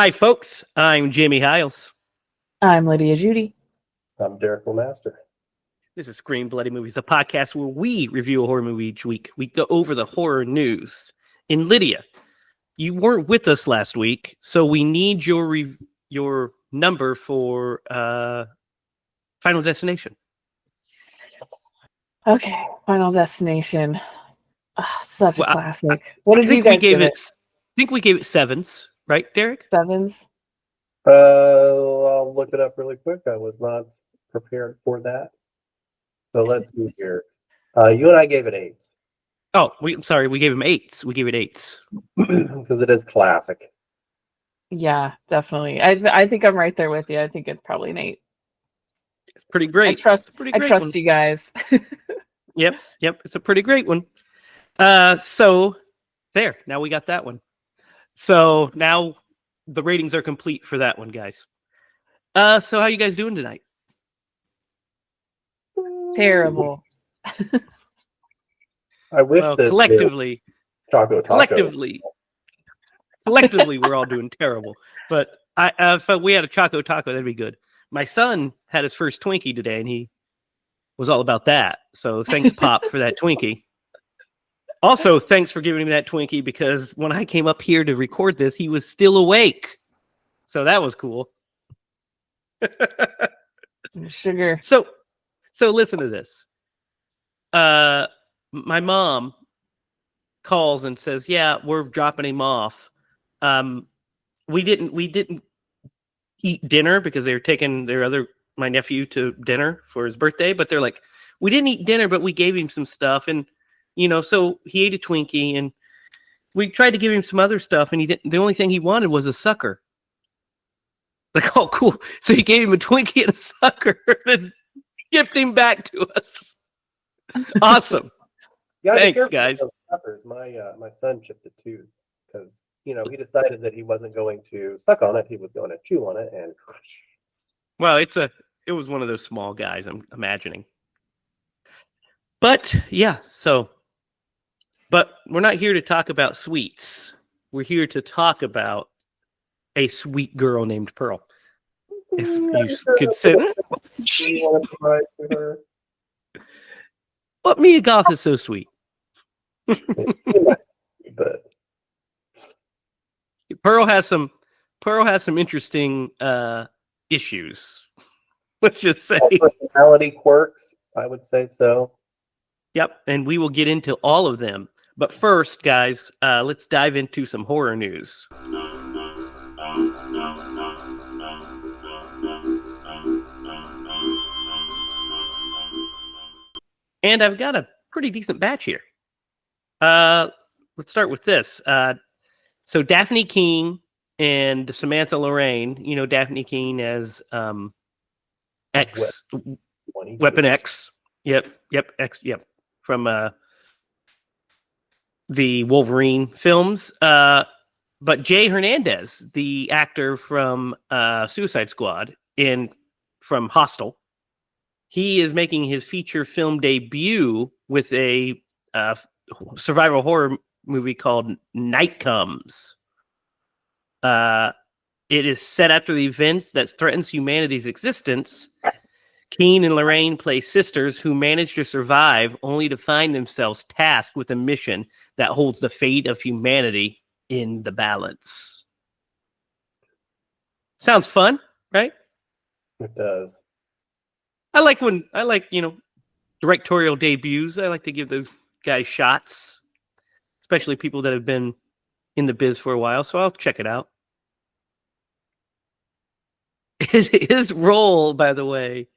Hi, folks. I'm Jamie Hiles. I'm Lydia Judy. I'm Derek Lemaster. This is Scream Bloody Movies, a podcast where we review a horror movie each week. We go over the horror news. And Lydia, you weren't with us last week, so we need your number for Final Destination. Okay, Final Destination. Such a classic. What I did think you guys give it? it? I think we gave it sevens, right, Derek? Sevens? I'll look it up really quick. I was not prepared for that. So let's see here. You and I gave it eights. Oh, I'm sorry. We gave him eights. We gave it eights. Because it is classic. Yeah, definitely. I think I'm right there with you. I think it's probably an 8. It's pretty great. I trust one. you guys. Yep. It's a pretty great one. So there. Now we got that one. So now the ratings are complete for that one, guys. So how you guys doing tonight? Terrible. I wish that collectively, collectively, we're all doing terrible. But if we had a Choco Taco, that'd be good. My son had his first Twinkie today, and he was all about that. So thanks, Pop, for that Twinkie. Also, thanks for giving me that Twinkie, because when I came up here to record this, he was still awake. So that was cool. Sugar. So listen to this. My mom calls and says, "Yeah, we're dropping him off." We didn't eat dinner because they were taking my nephew to dinner for his birthday, but they're like, "We didn't eat dinner, but we gave him some stuff." And so he ate a Twinkie, and we tried to give him some other stuff, and he didn't. The only thing he wanted was a sucker. Like, oh, cool. So he gave him a Twinkie and a sucker, and shipped him back to us. Awesome. Thanks, guys. My son chipped it too, because he decided that he wasn't going to suck on it; he was going to chew on it, and. Well, it was one of those small guys, I'm imagining. But yeah, but we're not here to talk about sweets. We're here to talk about a sweet girl named Pearl. If you could say that. But Mia Goth is so sweet. But Pearl has some interesting issues. Let's just say personality quirks, I would say so. Yep, and we will get into all of them. But first, guys, let's dive into some horror news. And I've got a pretty decent batch here. Let's start with this. So Daphne Keane and Samantha Lorraine, Daphne Keane as X, Weapon X. Yep, X, yep. From the Wolverine films. But Jay Hernandez, the actor from Suicide Squad and from Hostel, he is making his feature film debut with a survival horror movie called Night Comes. It is set after the events that threatens humanity's existence. Keane and Lorraine play sisters who manage to survive only to find themselves tasked with a mission that holds the fate of humanity in the balance. Sounds fun, right? It does. I like directorial debuts. I like to give those guys shots, especially people that have been in the biz for a while. So I'll check it out. His role, by the way,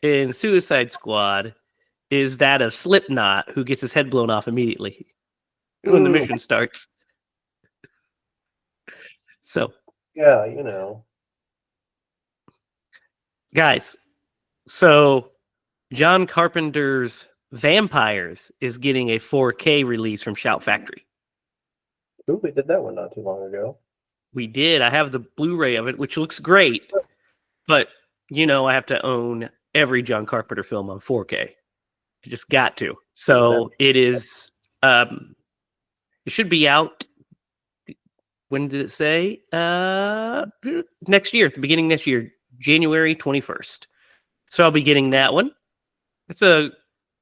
in Suicide Squad is that of Slipknot, who gets his head blown off immediately when the mission starts. So yeah, guys, so John Carpenter's Vampires is getting a 4K release from Shout Factory. Ooh, we did that one not too long ago. We did. I have the Blu-ray of it, which looks great, but I have to own every John Carpenter film on 4K. I just got to. So it is. It should be out when did it say? Next year, the beginning next year, January 21st. So I'll be getting that one.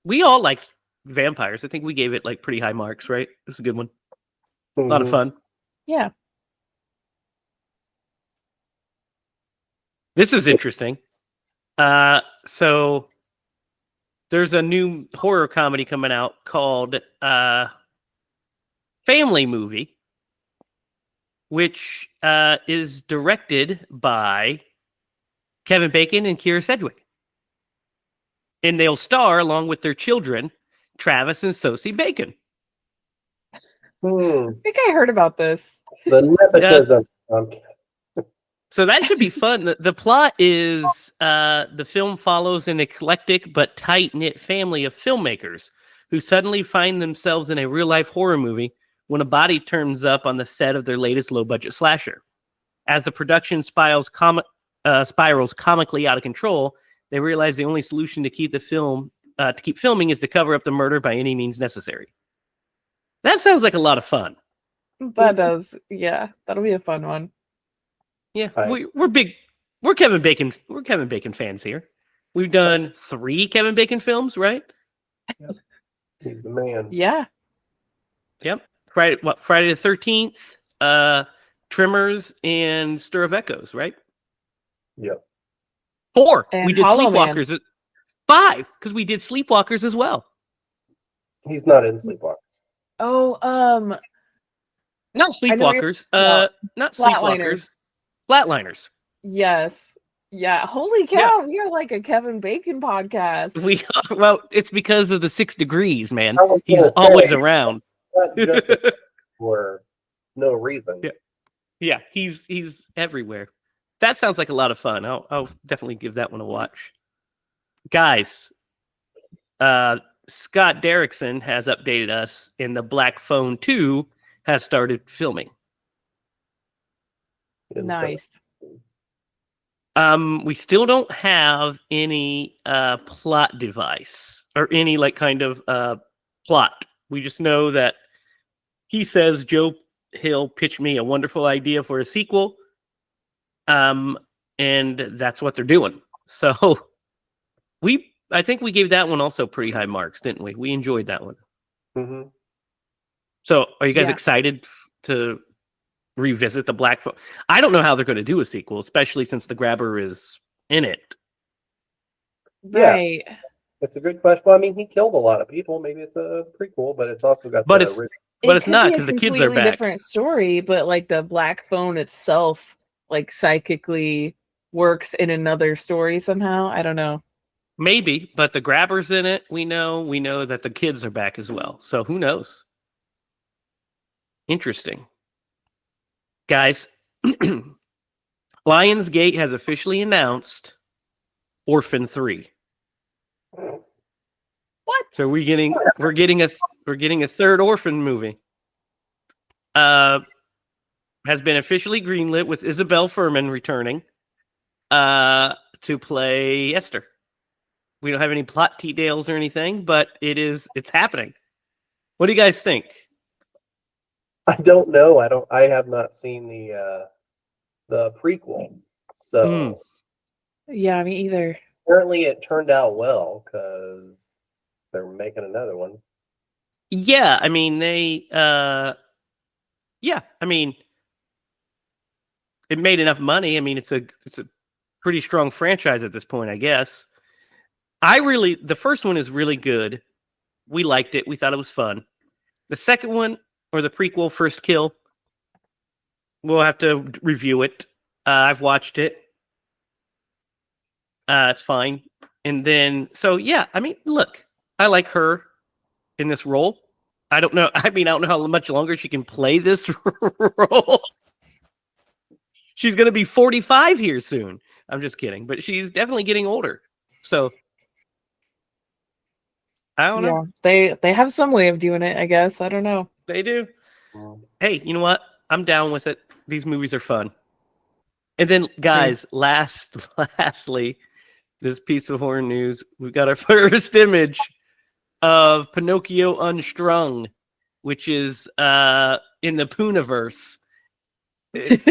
We all liked vampires. I think we gave it like pretty high marks, right? It was a good one. A lot of fun. Yeah. This is interesting. So there's a new horror comedy coming out called Family Movie, which is directed by Kevin Bacon and Keira Sedgwick. And they'll star along with their children, Travis and Sosie Bacon. I think I heard about this. The nepotism. So that should be fun. The plot is the film follows an eclectic but tight-knit family of filmmakers who suddenly find themselves in a real-life horror movie when a body turns up on the set of their latest low-budget slasher. As the production spirals comically out of control, they realize the only solution to keep filming is to cover up the murder by any means necessary. That sounds like a lot of fun. That does. Yeah, that'll be a fun one. Yeah, Right. we're Kevin Bacon fans here. We've done 3 Kevin Bacon films, right? He's the man. Yeah. Yep. Friday the 13th, Tremors, and Stir of Echoes, right? Yep. 4. And we did Hollow Man. Sleepwalkers. 5, because we did Sleepwalkers as well. He's not in Sleepwalkers. Oh, Not Sleepwalkers. Not Flatliners. Sleepwalkers. Flatliners. yes. Yeah. Holy cow, we are like a Kevin Bacon podcast. We are, well, it's because of the 6 degrees, man. I was He's gonna always say, around. Not just for no reason. Yeah. Yeah, he's everywhere. That sounds like a lot of fun. I'll definitely give that one a watch. Guys, Scott Derrickson has updated us, and the Black Phone 2 has started filming. Nice. We still don't have any plot device or any like kind of plot. We just know that he says Joe Hill pitched me a wonderful idea for a sequel. And that's what they're doing. So I think we gave that one also pretty high marks, didn't we? We enjoyed that one. Mm-hmm. So are you guys Yeah. excited to revisit the Black Phone? I don't know how they're going to do a sequel, especially since the Grabber is in it. Yeah. Right. It's a good question. Well, I mean, he killed a lot of people. Maybe it's a prequel, but it's also got But the it's- original. But it's could not, be a 'cause the kids are completely back. different story, but like the Black Phone itself, like psychically works in another story somehow. I don't know. Maybe, but the Grabber's in it. We know that the kids are back as well. So who knows? Interesting. Guys, Lionsgate has officially announced Orphan 3. What? So we're getting a third Orphan movie. Has been officially greenlit with Isabel Furman returning to play Esther. We don't have any plot details or anything, but it's happening. What do you guys think? I don't know. I have not seen the prequel. So Yeah, me either. apparently it turned out well because they're making another one. Yeah, I mean it made enough money. I mean, it's a pretty strong franchise at this point, I guess. The first one is really good. We liked it. We thought it was fun. The second one, or the prequel, First Kill, we'll have to review it. I've watched it. It's fine. And then, so yeah, I mean, look, I like her in this role. I don't know how much longer she can play this role. She's going to be 45 here soon. I'm just kidding, but she's definitely getting older. So I don't know. Yeah, they have some way of doing it, I guess. I don't know. They do. Hey, you know what? I'm down with it. These movies are fun. And then, guys, lastly, this piece of horror news. We've got our first image of Pinocchio Unstrung, which is in the Poonaverse.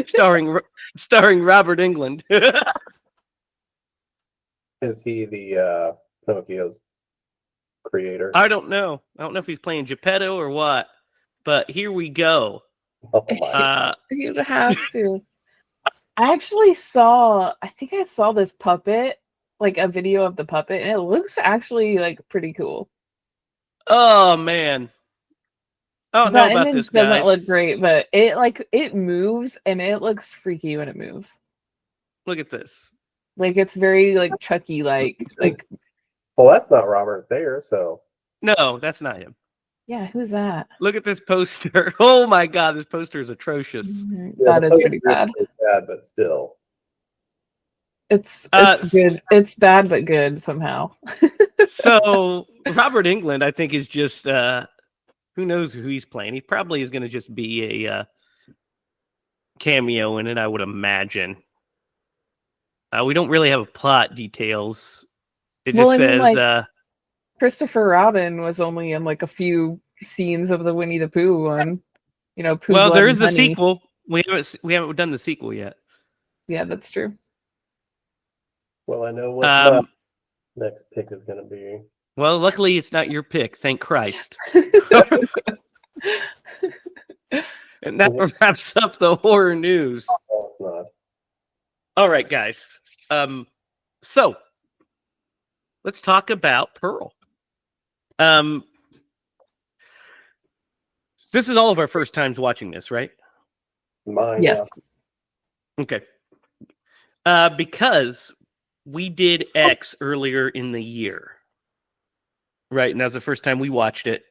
starring Robert Englund. Is he the Pinocchio's creator? I don't know. I don't know if he's playing Geppetto or what, but here we go. Oh my! You'd have to. I actually saw, I think I saw this puppet, like a video of the puppet, and it looks actually like pretty cool. Oh man. I don't know The about image this, doesn't guys. look great, but it moves and it looks freaky when it moves. Look at this. Like it's very like Chucky like Well, that's not Robert there, so No, that's not him. yeah, who's that? Look at this poster. Oh my god, this poster is atrocious. That the is poster pretty bad. is bad, but still. It's Uh, good. It's bad but good somehow. So Robert Englund, I think, is just who knows who he's playing. He probably is going to just be a cameo in it, I would imagine. We don't really have plot details. It just says Christopher Robin was only in like a few scenes of the Winnie the Pooh one. You know, Pooh well, Blood there and is the Honey. sequel. We haven't done the sequel yet. Yeah, that's true. Well, I know what my next pick is going to be. Well, luckily it's not your pick. Thank Christ. And that wraps up the horror news. Oh, it's not. All right, guys. So let's talk about Pearl. This is all of our first times watching this, right? Mine, Yes. Okay. Because we did X earlier in the year, right? And that was the first time we watched it,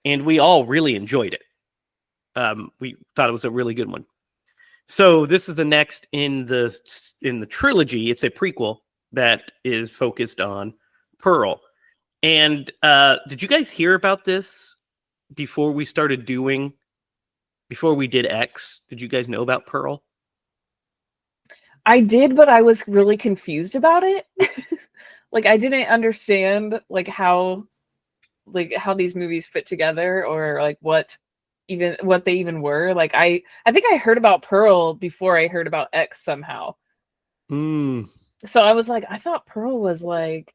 and we all really enjoyed it. We thought it was a really good one. So this is the next in the trilogy. It's a prequel that is focused on Pearl. And did you guys hear about this before we did X? Did you guys know about Pearl? I did, but I was really confused about it. Like I didn't understand how these movies fit together or like what they even were. Like I think I heard about Pearl before I heard about X somehow. So I was like, I thought Pearl was like,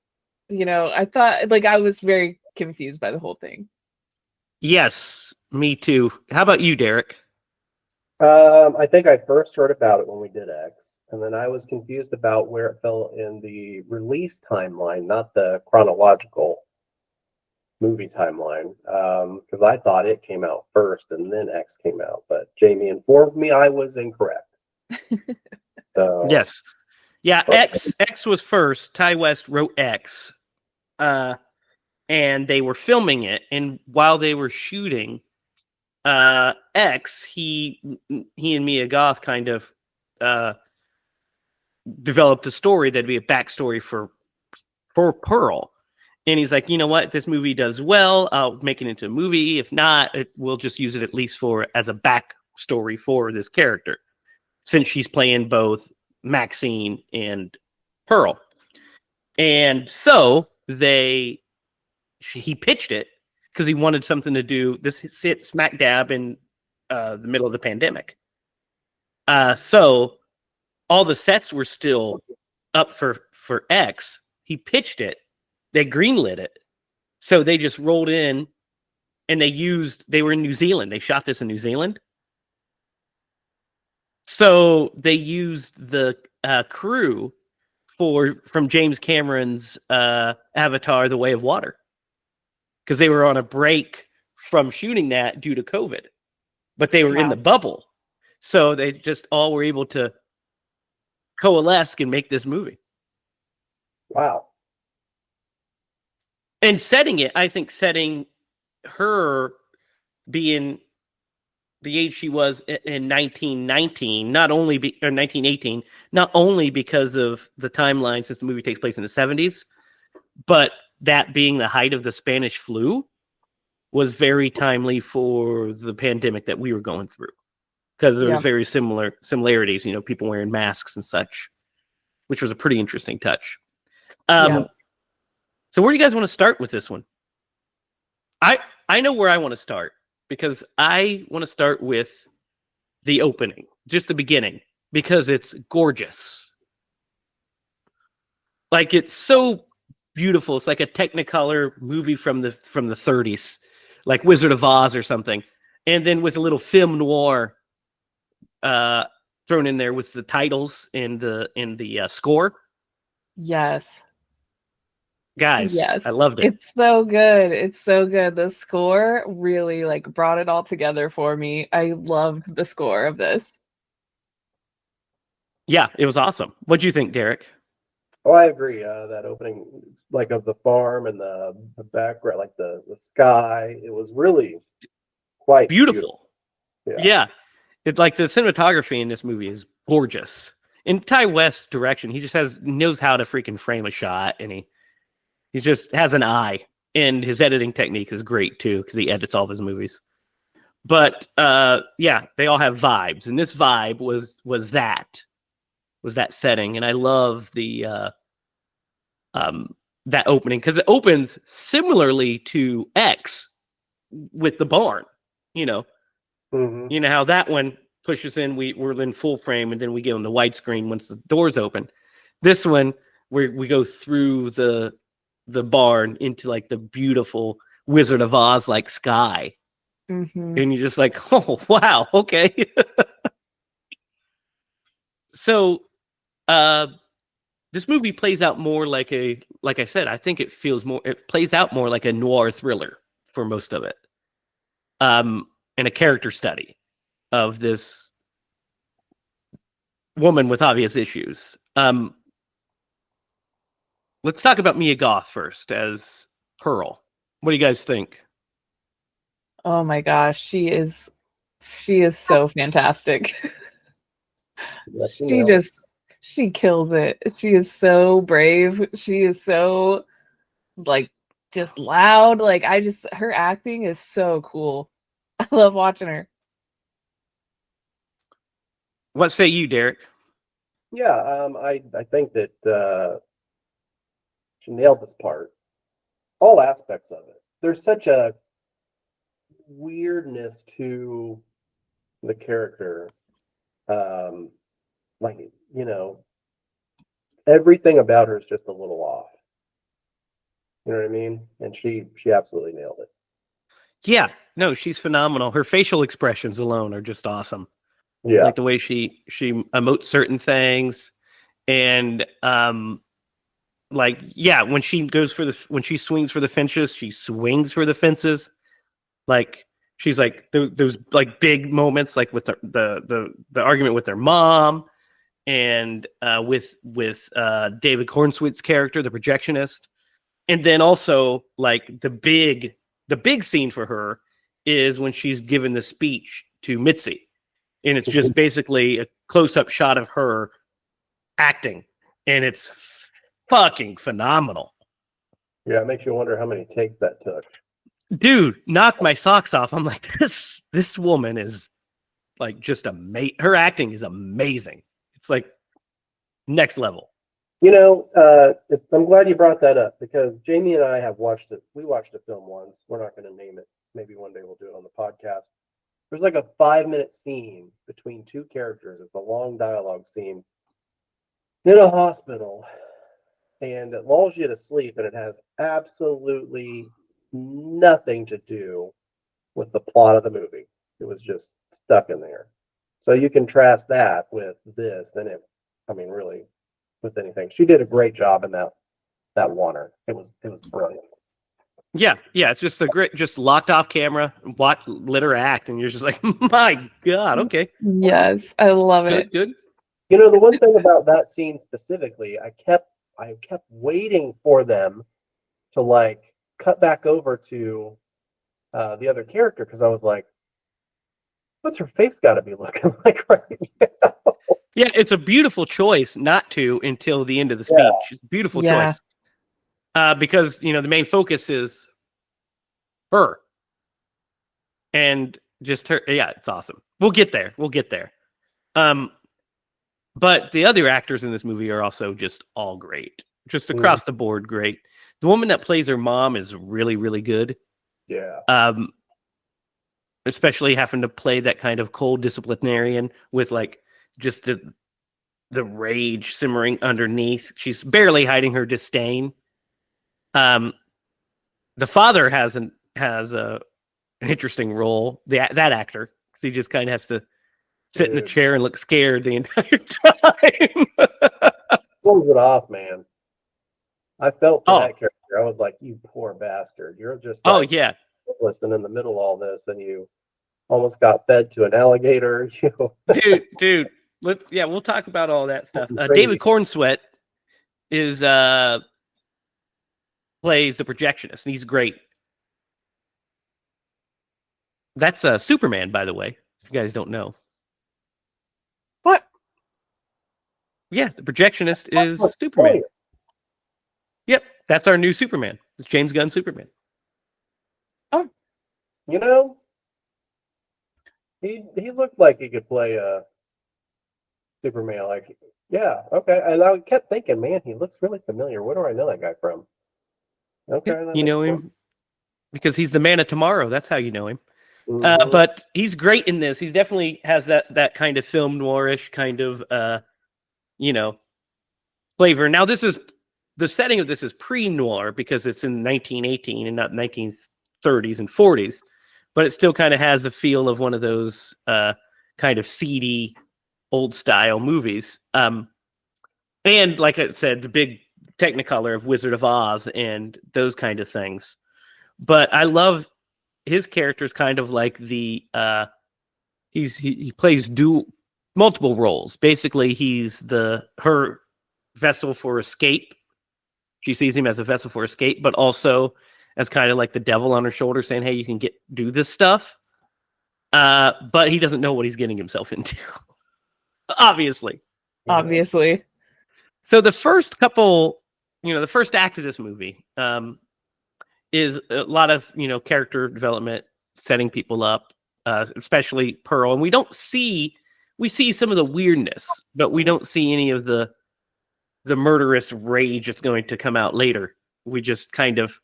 I thought like I was very confused by the whole thing. Yes, me too. How about you, Derek? I think I first heard about it when we did X, and then I was confused about where it fell in the release timeline, not the chronological movie timeline, because I thought it came out first and then X came out, but Jamie informed me I was incorrect. So, Yes. Yeah, X was first. Ty West wrote X, and they were filming it, and while they were shooting X, he and Mia Goth kind of developed a story that'd be a backstory for Pearl. And he's like, you know what? If this movie does well, I'll make it into a movie. If not, we'll just use it at least as a backstory for this character, since she's playing both Maxine and Pearl. And so he pitched it because he wanted something to do. This hit smack dab in the middle of the pandemic. So all the sets were still up for X. He pitched it. They greenlit it. So they just rolled in and they were in New Zealand. They shot this in New Zealand. So they used the crew from James Cameron's Avatar, The Way of Water. Because they were on a break from shooting that due to COVID. But they were in the bubble. So they just all were able to coalesce and make this movie. wow. And I think setting her being the age she was in 1919, or 1918, not only because of the timeline since the movie takes place in the 70s, but that being the height of the Spanish flu was very timely for the pandemic that we were going through. Because there was very similarities, people wearing masks and such, which was a pretty interesting touch. So where do you guys want to start with this one? I know where I want to start, because I want to start with the opening, just the beginning, because it's gorgeous. Like, it's so beautiful. It's like a Technicolor movie from the 30s, like Wizard of Oz or something. And then with a little film noir thrown in there with the titles in the score. Yes. Guys, Yes. I loved it. It's so good. It's so good. The score really like brought it all together for me. I loved the score of this. Yeah, it was awesome. What'd you think, Derek? Oh, I agree. That opening, like of the farm and the background, like the sky, it was really quite Beautiful. Yeah. It's like the cinematography in this movie is gorgeous. In Ty West's direction, he just knows how to freaking frame a shot, and he just has an eye. And his editing technique is great too, because he edits all of his movies. But yeah, they all have vibes, and this vibe was that setting, and I love the that opening because it opens similarly to X with the barn. You know how that one pushes in. We're in full frame, and then we get on the widescreen once the doors open. This one, we go through the barn into like the beautiful Wizard of Oz like sky, and you're just like, oh wow, okay. So this movie plays out more like I said, I think it plays out more like a noir thriller for most of it. And a character study of this woman with obvious issues. Let's talk about Mia Goth first as Pearl. What do you guys think? Oh my gosh, she is so fantastic. Yes, She kills it. She is so brave. She is so like just loud. Like her acting is so cool. I love watching her. What say you, Derek? Yeah, I think that she nailed this part. All aspects of it. There's such a weirdness to the character. Like, everything about her is just a little off. You know what I mean? And she absolutely nailed it. Yeah, no, she's phenomenal. Her facial expressions alone are just awesome. Yeah. Like the way she emotes certain things, and like, yeah, when she swings for the fences, she swings for the fences. Like, she's like those like big moments, like with the argument with her mom, and with David Cornsweet's character, the projectionist, and then also like the big scene for her is when she's given the speech to Mitzi, and it's just basically a close-up shot of her acting, and it's fucking phenomenal. Yeah, it makes you wonder how many takes that took. Dude, knocked my socks off. I'm like, this woman is like just amazing. Her acting is amazing. It's like next level. I'm glad you brought that up because Jamie and I have watched it. We watched a film once. We're not going to name it. Maybe one day we'll do it on the podcast. There's like a 5-minute scene between two characters. It's a long dialogue scene in a hospital, and it lulls you to sleep, and it has absolutely nothing to do with the plot of the movie. It was just stuck in there. So you contrast that with this, and really, with anything. She did a great job in that water. It was brilliant. Yeah, it's just just locked off camera, let her act, and you're just like, my God, okay. Yes, I love it. Good. The one thing about that scene specifically, I kept waiting for them to like cut back over to the other character because I was like, what's her face got to be looking like right now? Yeah, it's a beautiful choice not to until the end of the speech. Yeah. It's a beautiful choice. Because, the main focus is her. And just her. Yeah, it's awesome. We'll get there. But the other actors in this movie are also just all great. Just across the board, great. The woman that plays her mom is really, really good. Yeah. especially having to play that kind of cold disciplinarian with like just the rage simmering underneath. She's barely hiding her disdain. The father has an interesting role. That actor, because he just kind of has to sit in the chair and look scared the entire time. Pulls it off, man. I felt for that character. I was like, "You poor bastard! You're just like, listen in the middle of all this, and you almost got fed to an alligator." Dude. We'll talk about all that stuff. David Cornsweet is plays the projectionist, and he's great. That's Superman, by the way, if you guys don't know. What? Yeah, the projectionist is Superman. Yep, that's our new Superman. It's James Gunn Superman. Oh. He looked like he could play a Superman. Like, yeah, okay. And I kept thinking, man, he looks really familiar. Where do I know that guy from? Okay, you know him because he's the Man of Tomorrow. That's how you know him. Mm-hmm. But he's great in this. He definitely has that kind of film noirish kind of flavor. Now, this is the setting of this is pre-noir because it's in 1918 and not 1930s and 40s, but it still kind of has a feel of one of those kind of seedy old style movies. And like I said, the big Technicolor of Wizard of Oz and those kind of things. But I love his character is kind of like he plays multiple roles. Basically, he's her vessel for escape. She sees him as a vessel for escape, but also as kind of like the devil on her shoulder saying, hey, you can do this stuff. But he doesn't know what he's getting himself into. Obviously. So the first couple, the first act of this movie is a lot of, character development, setting people up, especially Pearl. And we see some of the weirdness, but we don't see any of the murderous rage that's going to come out later. We just kind of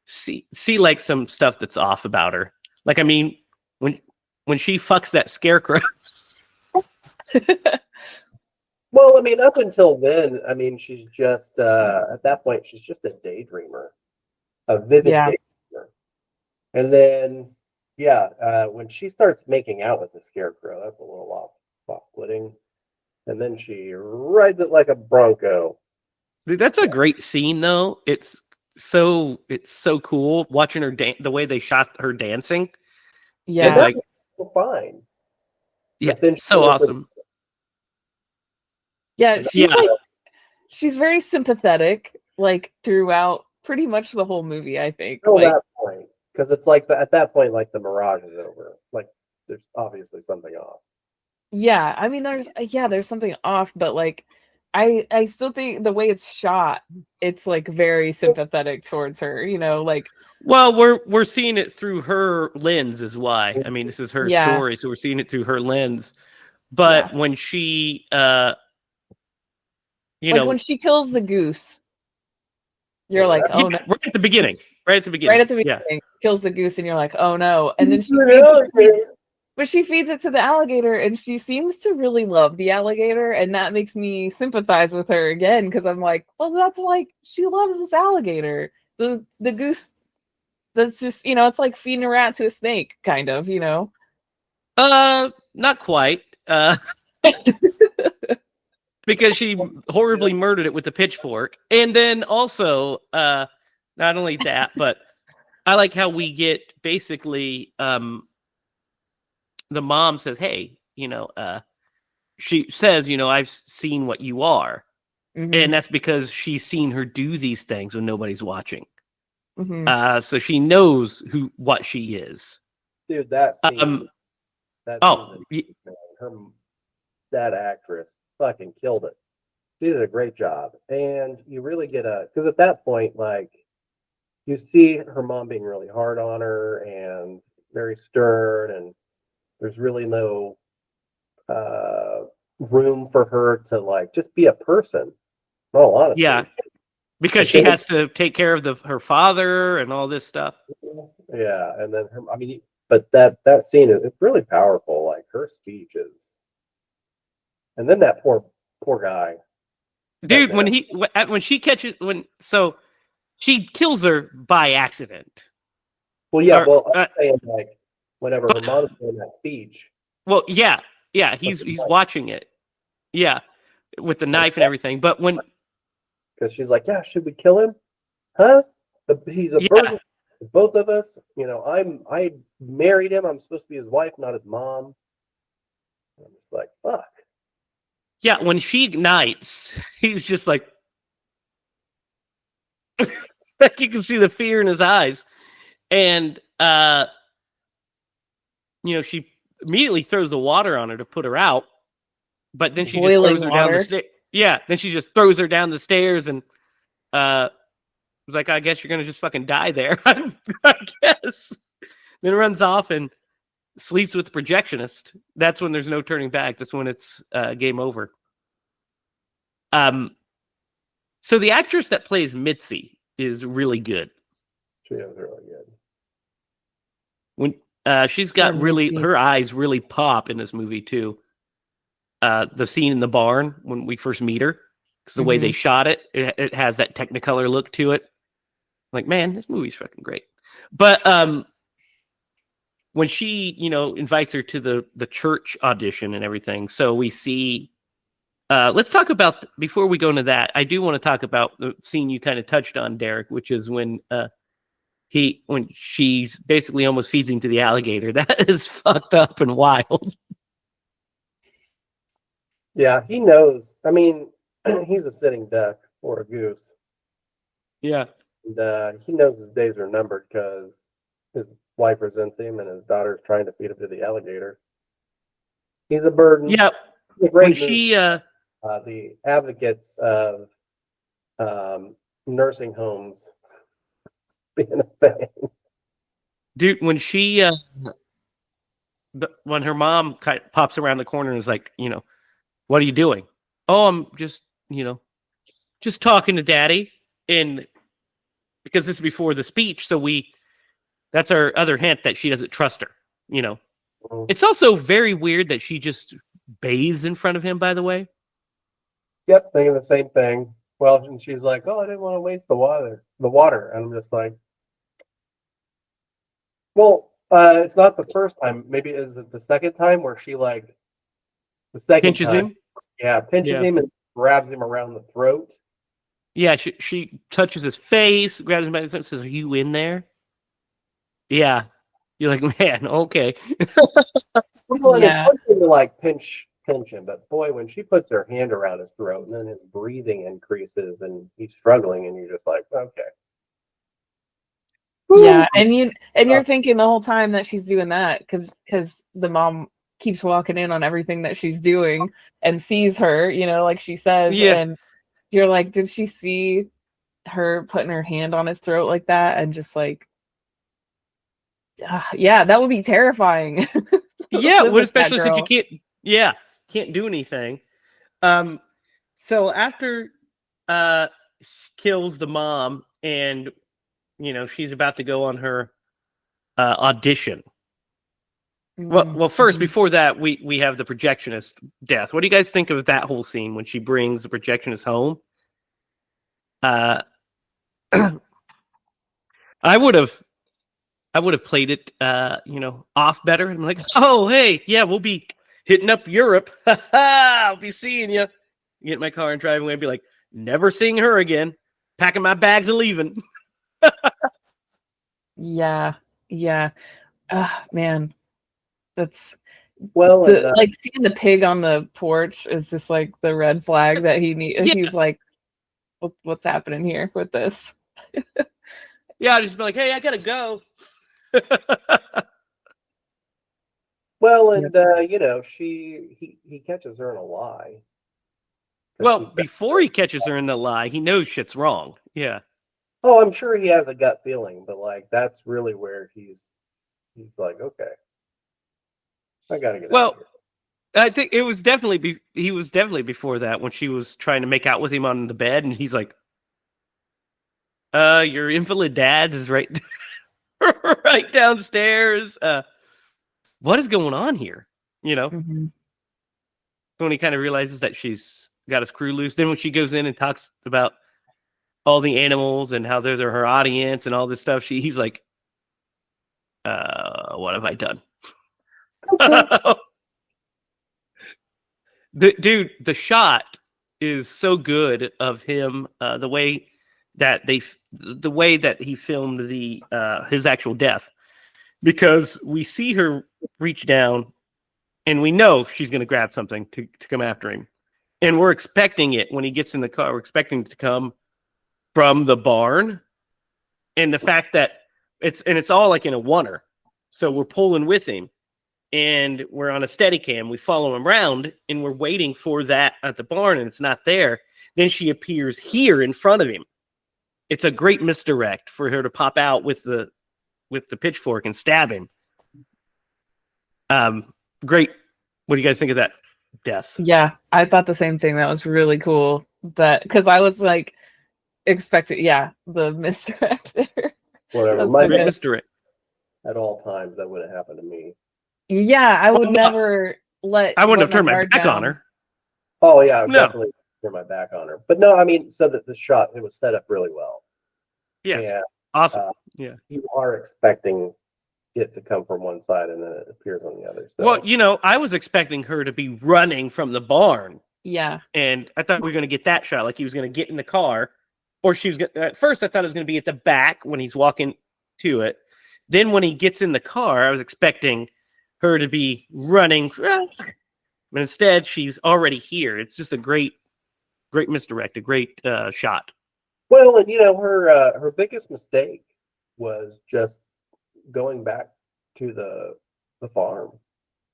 see like some stuff that's off about her. Like, I mean, when she fucks that scarecrow. Well, I mean, up until then, I mean, she's just at that point, she's just a daydreamer, a vivid daydreamer. And then, when she starts making out with the scarecrow, that's a little off-putting. And then she rides it like a bronco. Dude, that's a great scene, though. It's so cool watching her the way they shot her dancing. Yeah, like fine. Yeah, then so awesome. Yeah, she's very sympathetic, like throughout pretty much the whole movie, I think. Until that point, because it's like at that point, like the mirage is over. Like there's obviously something off. Yeah, I mean, there's something off, but like, I still think the way it's shot, it's like very sympathetic towards her. Like. Well, we're seeing it through her lens, is why. I mean, this is her story, so we're seeing it through her lens. But when she when she kills the goose, you're like, oh no. Right at the beginning. Kills the goose, and you're like, oh no. And then she feeds it to the alligator, and she seems to really love the alligator, and that makes me sympathize with her again, because I'm like, well, that's like, she loves this alligator. The goose, that's just, it's like feeding a rat to a snake, kind of, Not quite. Because she horribly murdered it with the pitchfork. And then also, not only that, but I like how we get basically the mom says, hey, she says, I've seen what you are. Mm-hmm. And that's because she's seen her do these things when nobody's watching. Mm-hmm. So she knows what she is. Dude, that scene. That actress fucking killed it. She did a great job. And you really get because at that point, like, you see her mom being really hard on her and very stern, and there's really no room for her to, like, just be a person. Oh, honestly. Yeah, because she has to take care of her father and all this stuff. Yeah, and then But that scene is, it's really powerful. Like her speech is, and then that poor guy. Dude, when she catches she kills her by accident. Well, yeah. Or, Well, I'm saying like whenever her mom's doing that speech. Well, yeah, he's watching it, yeah, with the knife and everything. But when because she's like, yeah, should we kill him? Huh? He's a burden to both of us. You know, I married him. I'm supposed to be his wife, not his mom. I'm just like, fuck. Yeah, when she ignites, he's just like, like you can see the fear in his eyes, and she immediately throws the water on her to put her out, but then she just throws her down the stairs. Yeah, then she just throws her down the stairs and was like, I guess you're gonna just fucking die there. I guess. Then runs off and sleeps with the projectionist. That's when there's no turning back. That's when it's game over. So the actress that plays Mitzi is really good. She is really good. When she's got her eyes really pop in this movie too. The scene in the barn when we first meet her, because the way they shot it, it has that Technicolor look to it. Like, man, this movie's fucking great. But when she, invites her to the church audition and everything, so we see. Let's talk about before we go into that. I do want to talk about the scene you kind of touched on, Derek, which is when she basically almost feeds him to the alligator. That is fucked up and wild. Yeah, he knows. I mean, he's a sitting duck or a goose. Yeah. And he knows his days are numbered because his wife resents him and his daughter's trying to feed him to the alligator. He's a burden. Yeah. When she... the advocates of nursing homes being a fan. Dude, when she... when her mom kind of pops around the corner and is like, what are you doing? Oh, I'm just, just talking to Daddy. And because this is before the speech, so that's our other hint that she doesn't trust her, It's also very weird that she just bathes in front of him, by the way. Yep, thinking the same thing. Well, and she's like, oh, I didn't want to waste the water. And I'm just like, well, it's not the first time. Maybe is it the second time where she pinches him? Yeah, pinches him and grabs him around the throat. Yeah, she touches his face, grabs him by the throat, and says, "Are you in there?" Yeah, you're like, man, okay. Well, and it's one thing to pinch him, but boy, when she puts her hand around his throat and then his breathing increases and he's struggling, and you're just like, okay. Yeah, and you're thinking the whole time that she's doing that because the mom keeps walking in on everything that she's doing and sees her, like she says, and you're like, did she see her putting her hand on his throat like that? And just like, yeah, that would be terrifying. Yeah, especially since you can't do anything. So after she kills the mom and she's about to go on her audition. Well, first, before that, we have the projectionist death. What do you guys think of that whole scene when she brings the projectionist home? I would have played it, off better. I'm like, oh, hey, yeah, we'll be hitting up Europe. I'll be seeing you. Get in my car and drive away and be like, never seeing her again. Packing my bags and leaving. Yeah. Man. That's like seeing the pig on the porch is just like the red flag that he needs. Yeah. He's like, what's happening here with this? Yeah, I'll just be like, hey, I gotta go. Well, and he catches her in a lie. Well, before he catches her in the lie, he knows shit's wrong. Yeah. Oh, I'm sure he has a gut feeling, but that's really where he's like, okay. I gotta get out of here. I think it was definitely he was definitely before that when she was trying to make out with him on the bed, and he's like, your invalid dad is right right downstairs. what is going on here? You know, Mhm. when he kind of realizes that she's got a screw loose. Then when she goes in and talks about all the animals and how they're her audience and all this stuff, he's like, what have I done? The shot is so good of him. The way that he filmed the his actual death, because we see her reach down, and we know she's going to grab something to come after him, and we're expecting it when he gets in the car. We're expecting it to come from the barn, and the fact that it's all like in a oneer, so we're pulling with him. And we're on a steady cam. We follow him around, and we're waiting for that at the barn, and it's not there. Then she appears here in front of him. It's a great misdirect for her to pop out with the pitchfork and stab him. Great. What do you guys think of that death? Yeah, I thought the same thing. That was really cool. That because I was like expecting, the misdirect there. Whatever. Great misdirect. At all times, that would have happened to me. Yeah, I would never let. I wouldn't have my turned my guard back down. on her. Oh yeah, I would No. definitely turn my back on her. But no, I mean, so that the shot, it was set up really well. Yeah, And, awesome. Yeah. You are expecting it to come from one side, and then it appears on the other. So. Well, I was expecting her to be running from the barn. Yeah. And I thought we were going to get that shot, like he was going to get in the car, or she was. At first, I thought it was going to be at the back when he's walking to it. Then, when he gets in the car, I was expecting her to be running, but instead, she's already here. It's just a great misdirect, a great shot. Well, and her biggest mistake was just going back to the farm.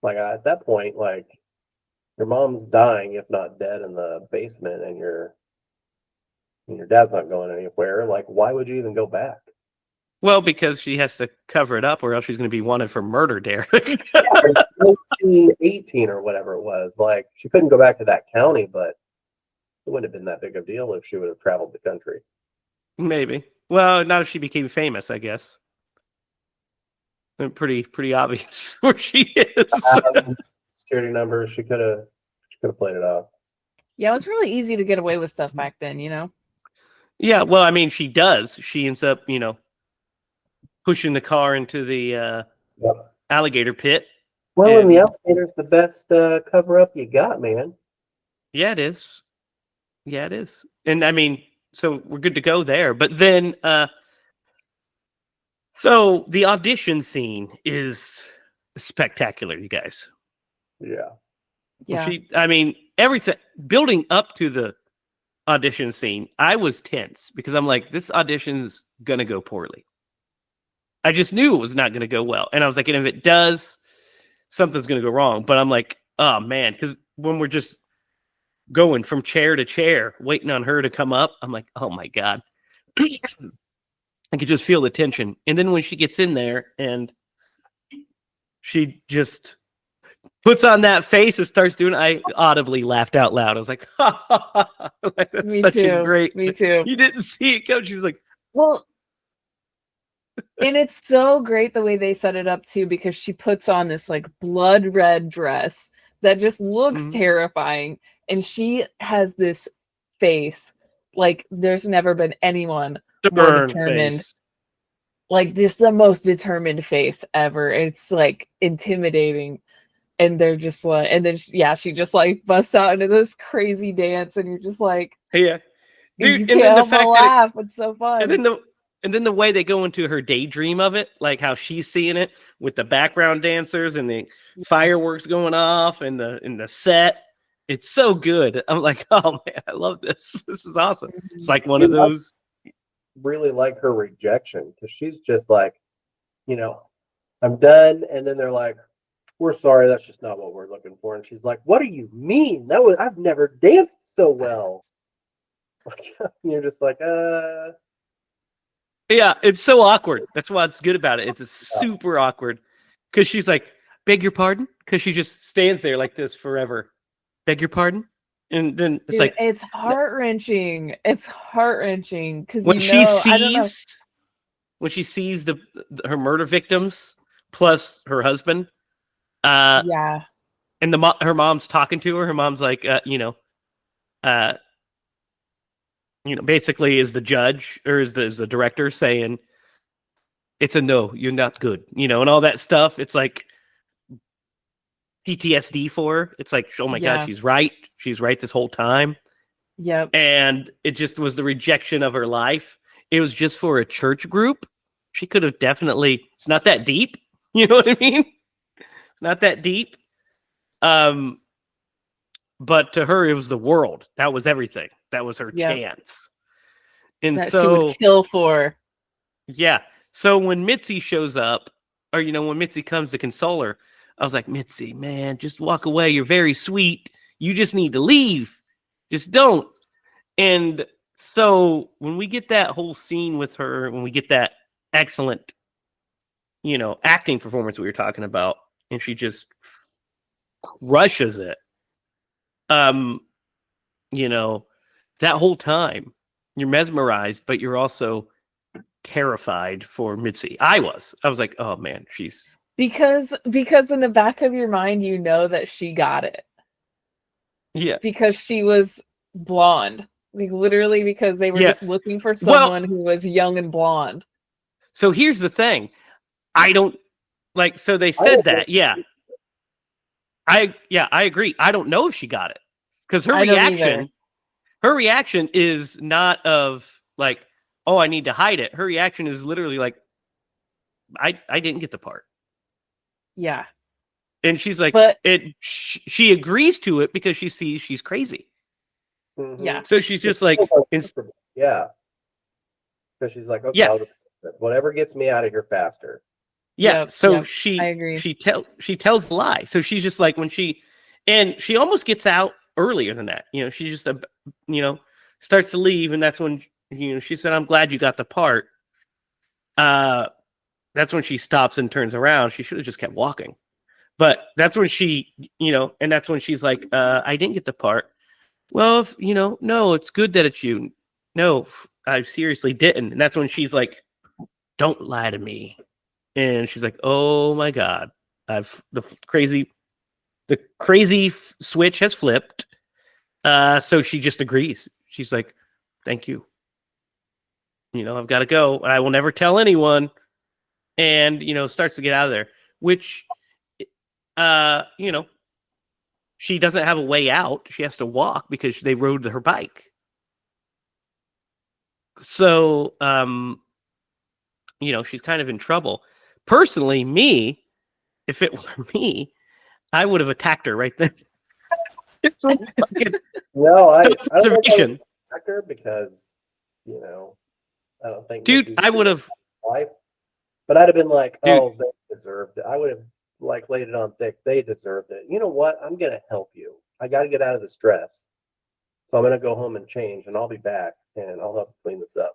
Like at that point, like your mom's dying, if not dead, in the basement, and your dad's not going anywhere. Like, why would you even go back? Well, because she has to cover it up, or else she's going to be wanted for murder, Derek. 18 or whatever it was. Like, she couldn't go back to that county, but it wouldn't have been that big of a deal if she would have traveled the country. Maybe. Well, not if she became famous, I guess. Pretty obvious where she is. Security numbers. She could have played it off. Yeah, it was really easy to get away with stuff back then, Yeah, well, I mean, she does. She ends up, pushing the car into the alligator pit. Well, and the alligator's the best cover-up you got, man. Yeah, it is. Yeah, it is. And, I mean, so we're good to go there. But then, so the audition scene is spectacular, you guys. Yeah. Yeah. Everything building up to the audition scene, I was tense because I'm like, this audition's going to go poorly. I just knew it was not going to go well. And I was like, and if it does, something's going to go wrong. But I'm like, oh, man, because when we're just going from chair to chair, waiting on her to come up, I'm like, oh, my God. I could just feel the tension. And then when she gets in there and she just puts on that face and starts doing it, I audibly laughed out loud. I was like, ha, ha, ha. Like, that's Me such too. a great. Me too. You didn't see it come. She's like, well, and it's so great the way they set it up too, because she puts on this like blood red dress that just looks terrifying, and she has this face like there's never been anyone more determined. Face. Like just the most determined face ever. It's like intimidating. And they're just like, and then she just like busts out into this crazy dance, and you're just like, yeah, dude. You can't help but laugh. It's so fun. And then the way they go into her daydream of it, like how she's seeing it with the background dancers and the fireworks going off and the set, it's so good. I'm like, oh man, I love this. This is awesome. It's like one of those. Really like her rejection, because she's just like, I'm done, and then they're like, we're sorry, that's just not what we're looking for. And she's like, what do you mean? I've never danced so well. You're just like, Yeah, it's so awkward. That's what's good about it. It's a super awkward, because she's like, beg your pardon? Because she just stands there like this forever. Beg your pardon? And then it's like, it's heart-wrenching. It's heart-wrenching because when she sees her murder victims plus her husband, Yeah. And her mom's talking to her. Her mom's like, basically is the judge or is the director saying it's a no, you're not good, and all that stuff. It's like PTSD for her. It's like, oh my God, Yeah. she's right. She's right this whole time. Yep. And it just was the rejection of her life. It was just for a church group. She could have definitely, it's not that deep. You know what I mean? It's not that deep. But to her, it was the world. That was everything. That was her chance. And that so she would kill for. Yeah. So when Mitzi shows up, or when Mitzi comes to console her, I was like, Mitzi, man, just walk away. You're very sweet. You just need to leave. Just don't. And so when we get that whole scene with her, when we get that excellent, acting performance we were talking about, and she just rushes it. That whole time you're mesmerized, but you're also terrified for Mitzi. I was like, oh man, she's Because in the back of your mind, you know that she got it. Yeah. Because she was blonde. Like literally because they were just looking for someone who was young and blonde. So here's the thing. I don't like, so they said that, yeah. I agree. I don't know if she got it. Because her reaction is not of like, oh, I need to hide it. Her reaction is literally like, I didn't get the part. Yeah. And she's like, she agrees to it because she sees she's crazy. Mm-hmm. Yeah. So she's just like, yeah. So she's like, okay, I'll just, whatever gets me out of here faster. Yeah. So I agree. she tells the lie. So she's just like, she almost gets out earlier than that. She just, starts to leave. And that's when, she said, I'm glad you got the part. That's when she stops and turns around. She should have just kept walking. But that's when she, and that's when she's like, I didn't get the part. Well, if, no, it's good that it's you. No, I seriously didn't. And that's when she's like, don't lie to me. And she's like, oh my God, the crazy switch has flipped. So she just agrees. She's like, thank you. I've got to go. I will never tell anyone. And, starts to get out of there, which, she doesn't have a way out. She has to walk because they rode her bike. So, she's kind of in trouble. Personally, if it were me, I would have attacked her right then. It's so fucking no, I don't know if attack her because, I don't think. Dude, I would have. But I'd have been like, oh, they deserved it. I would have laid it on thick. They deserved it. You know what? I'm gonna help you. I got to get out of the stress, so I'm gonna go home and change, and I'll be back, and I'll help clean this up.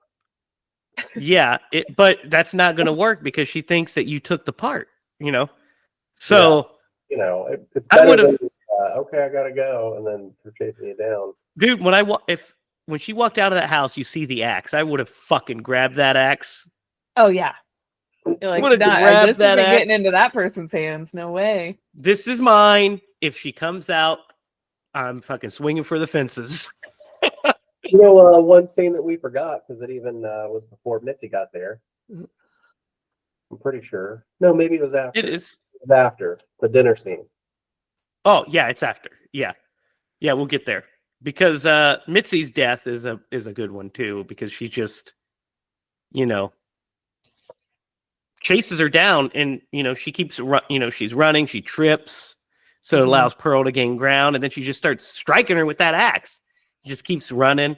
Yeah, but that's not gonna work because she thinks that you took the part. So it's better than okay, I gotta go, and then her chasing you down. Dude, when she walked out of that house, you see the axe. I would have fucking grabbed that axe. Oh yeah. You're like, this isn't getting into that person's hands. No way. This is mine. If she comes out, I'm fucking swinging for the fences. One scene that we forgot because it even was before Mitzi got there. I'm pretty sure. No, maybe it was after. It is. It was after the dinner scene. Oh yeah, it's after. Yeah, we'll get there because Mitzi's death is a good one too because she just, chases her down and she keeps she's running, she trips, so it allows Pearl to gain ground, and then she just starts striking her with that axe. She just keeps running.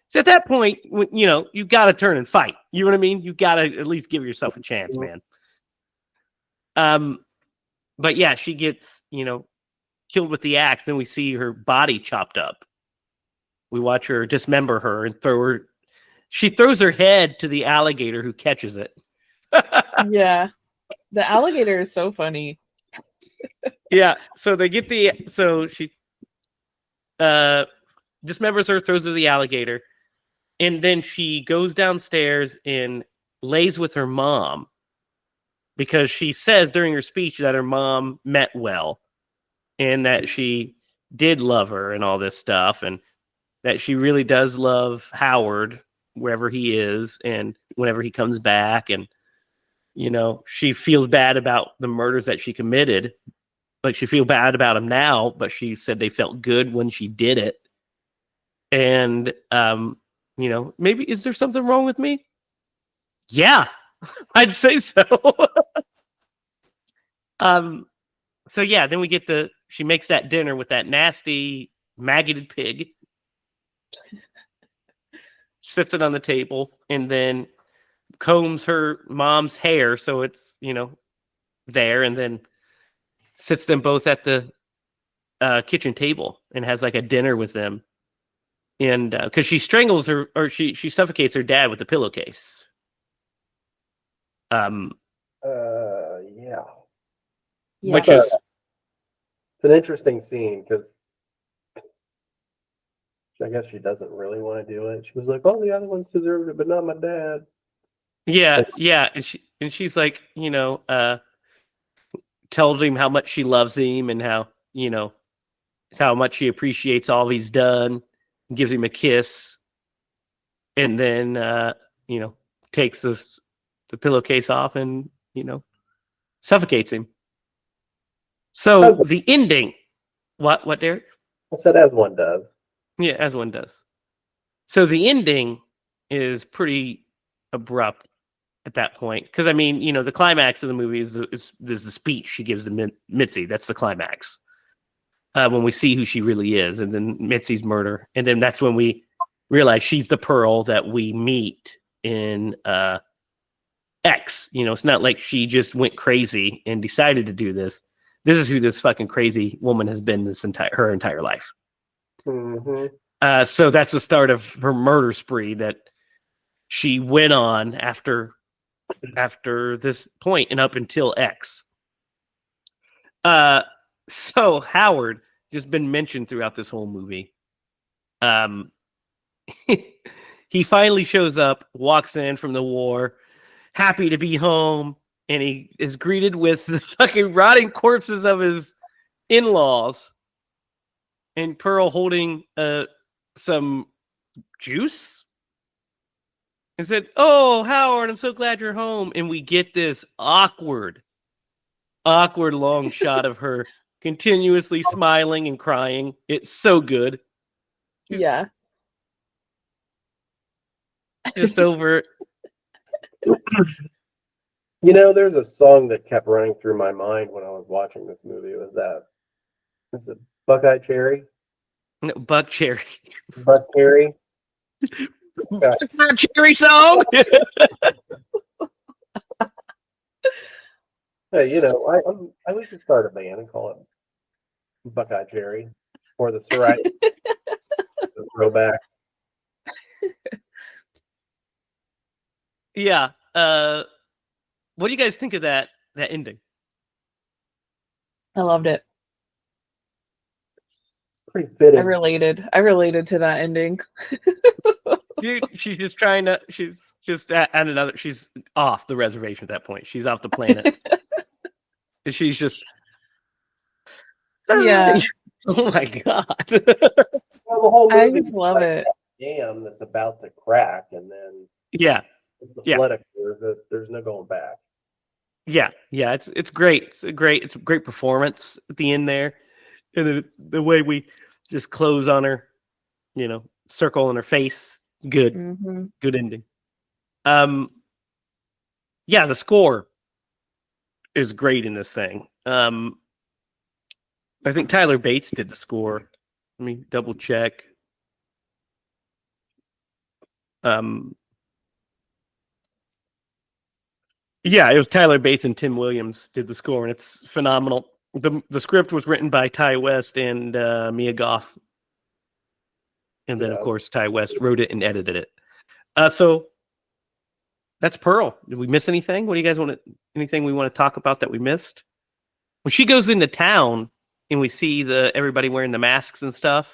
So at that point, you've got to turn and fight. You know what I mean? You've got to at least give yourself a chance, man. But yeah, she gets killed with the axe, and we see her body chopped up. We watch her dismember her and throw her. She throws her head to the alligator who catches it. Yeah, the alligator is so funny. Yeah, so she dismembers her, throws her to the alligator, and then she goes downstairs and lays with her mom because she says during her speech that her mom meant well and that she did love her and all this stuff, and that she really does love Howard wherever he is and whenever he comes back. And, you know, she feels bad about the murders that she committed. Like, she feels bad about them now, but she said they felt good when she did it. And, you know, maybe, is there something wrong with me? Yeah, I'd say so. So yeah, then we get she makes that dinner with that nasty maggoted pig, sits it on the table, and then combs her mom's hair so it's, you know, there, and then sits them both at the kitchen table and has like a dinner with them. And because she strangles her, or she suffocates her dad with a pillowcase. Yeah. Which Yeah. is, It's an interesting scene because I guess she doesn't really want to do it. She was like, "Oh, the other ones deserved it, but not my dad." yeah, and she's like, you know, tells him how much she loves him and how, you know, how much she appreciates all he's done, gives him a kiss, and then you know, takes the pillowcase off and, you know, suffocates him. So the ending, what, Derek? I said, as one does. Yeah, as one does. So the ending is pretty abrupt at that point, because I mean, you know, the climax of the movie is the speech she gives to Mitzi. That's the climax. When we see who she really is, and then Mitzi's murder, and then that's when we realize she's the Pearl that we meet in X. You know, it's not like she just went crazy and decided to do this. This is who this fucking crazy woman has been her entire life. Mm-hmm. So that's the start of her murder spree that she went on after this point and up until X. So Howard just been mentioned throughout this whole movie. He finally shows up, walks in from the war, happy to be home, and he is greeted with the fucking rotting corpses of his in-laws, and Pearl holding some juice, and said, "Oh, Howard, I'm so glad you're home." And we get this awkward long shot of her continuously smiling and crying. It's so good. Yeah. Just over. You know, there's a song that kept running through my mind when I was watching this movie. Was it Buckeye Cherry? No, Buck Cherry. Buck Cherry? Cherry song. Hey, you know, I we could start a band and call it Buckeye Cherry, or the Sarai the throwback. Yeah. What do you guys think of that ending? I loved it. Pretty fitting. I related to that ending. Dude, she's just trying to. She's just at another. She's off the reservation at that point. She's off the planet. And she's just. Yeah. Oh my god! Well, the whole I movie just love it. Dam that's about to crack, and then yeah, the flood occurs. There's no going back. Yeah. It's great. It's a great performance at the end there, and the way we just close on her, you know, circle on her face. Good, good ending. Yeah, the score is great in this thing. I think Tyler Bates did the score. Let me double check. Yeah, it was Tyler Bates and Tim Williams did the score, and it's phenomenal. The script was written by Ty West and Mia Goth. And then, of course, Ty West wrote it and edited it. So that's Pearl. Did we miss anything? What do you guys anything we want to talk about that we missed? When she goes into town and we see everybody wearing the masks and stuff,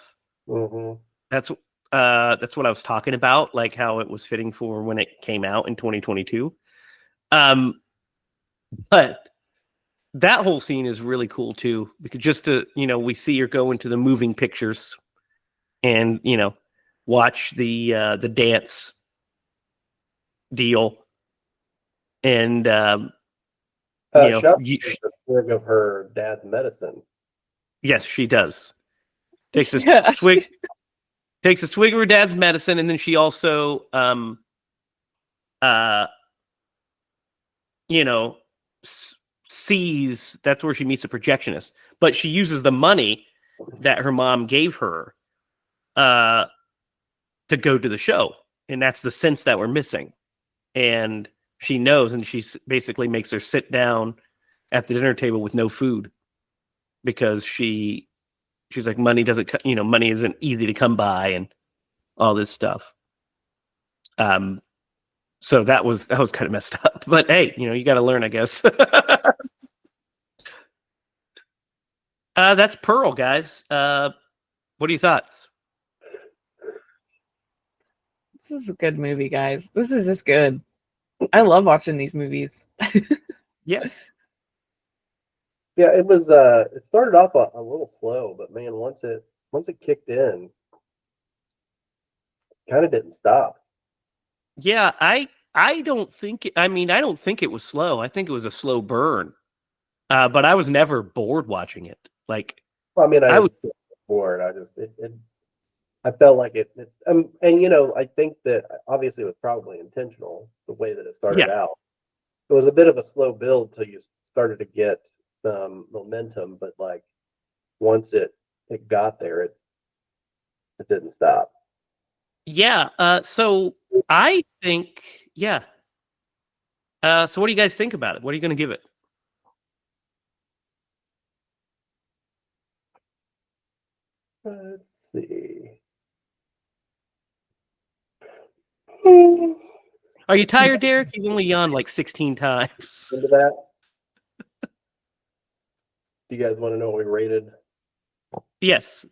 that's what I was talking about, like how it was fitting for when it came out in 2022. But that whole scene is really cool too, because just to, we see her go into the moving pictures and, watch the dance deal. And, She also takes a swig of her dad's medicine. yes, she does. Takes a Yeah. swig. Takes a swig of her dad's medicine, and then she also, sees that's where she meets a projectionist. But she uses the money that her mom gave her to go to the show, and that's the sense that we're missing. And she knows, and she basically makes her sit down at the dinner table with no food because she's like, money money isn't easy to come by, and all this stuff. So that was kind of messed up, but hey, you got to learn, I guess. That's Pearl, guys. What are your thoughts? This is a good movie, guys. This is just good. I love watching these movies. Yeah. Yeah, it was. It started off a little slow, but man, once it kicked in, kind of didn't stop. Yeah, I don't think. I don't think it was slow. I think it was a slow burn. But I was never bored watching it. Like, Well, I mean, I was was bored. I just I felt like it's and I think that obviously it was probably intentional the way that it started out. It was a bit of a slow build till you started to get some momentum, but like once it got there, it didn't stop. Yeah. So I think, yeah. So what do you guys think about it? What are you going to give it? Let's see. Are you tired, Derek? You've only yawned like 16 times. Into that. Do you guys want to know what we rated? Yes.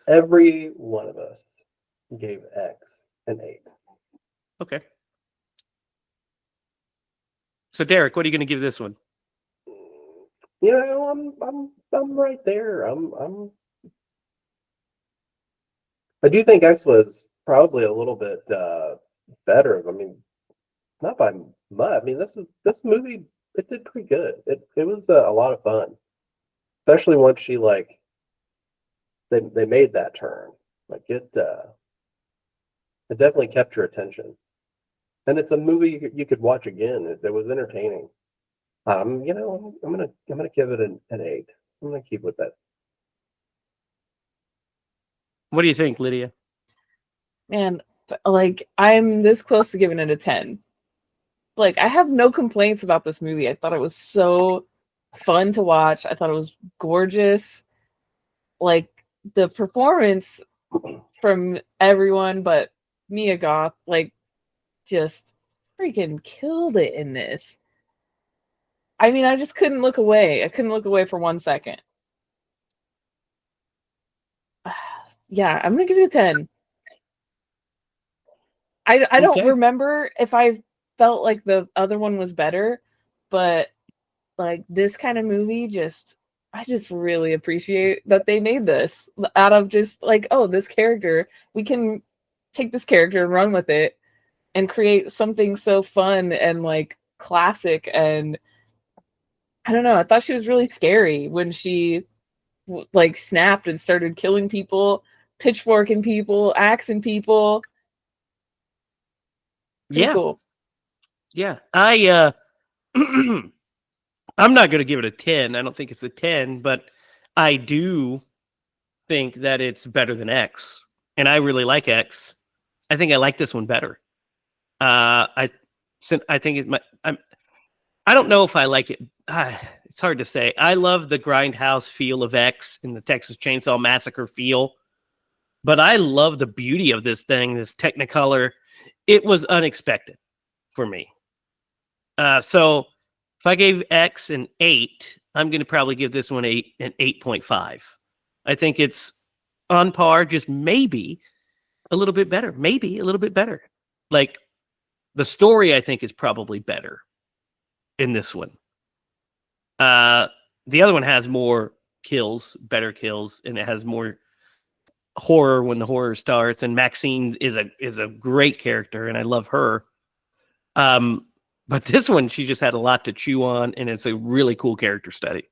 Every one of us gave X an 8. Okay. So Derek, what are you going to give this one? I'm right there. I do think X was probably a little bit better. I mean, not by much. I mean, this movie, it did pretty good. It was a lot of fun, especially once she they made that turn. Like it definitely kept your attention, and it's a movie you could watch again. It was entertaining. I'm gonna give it an 8. I'm gonna keep with that. What do you think, Lydia? Man, like, I'm this close to giving it a 10. Like, I have no complaints about this movie. I thought it was so fun to watch. I thought it was gorgeous. Like, the performance from everyone but Mia Goth, like, just freaking killed it in this. I mean, I just couldn't look away. I couldn't look away for 1 second. Yeah, I'm gonna give it a 10. I don't remember if I felt like the other one was better, but like this kind of movie, I just really appreciate that they made this out of just like, oh, this character, we can take this character and run with it and create something so fun and like classic. And I don't know, I thought she was really scary when she like snapped and started killing people, pitchforking people, axing people. Pretty cool. Yeah. I'm not going to give it a 10. I don't think it's a 10, but I do think that it's better than X. And I really like X. I think I like this one better. I think I don't know if I like it. It's hard to say. I love the grindhouse feel of X and the Texas Chainsaw Massacre feel, but I love the beauty of this thing, this Technicolor. It was unexpected for me. So if I gave X an 8, I'm going to probably give this one an 8.5. I think it's on par, just maybe a little bit better. Maybe a little bit better. Like, the story, I think, is probably better. in this one. The other one has more kills, better kills, and it has more horror when the horror starts. And Maxine is a great character, and I love her. But this one, she just had a lot to chew on, and it's a really cool character study.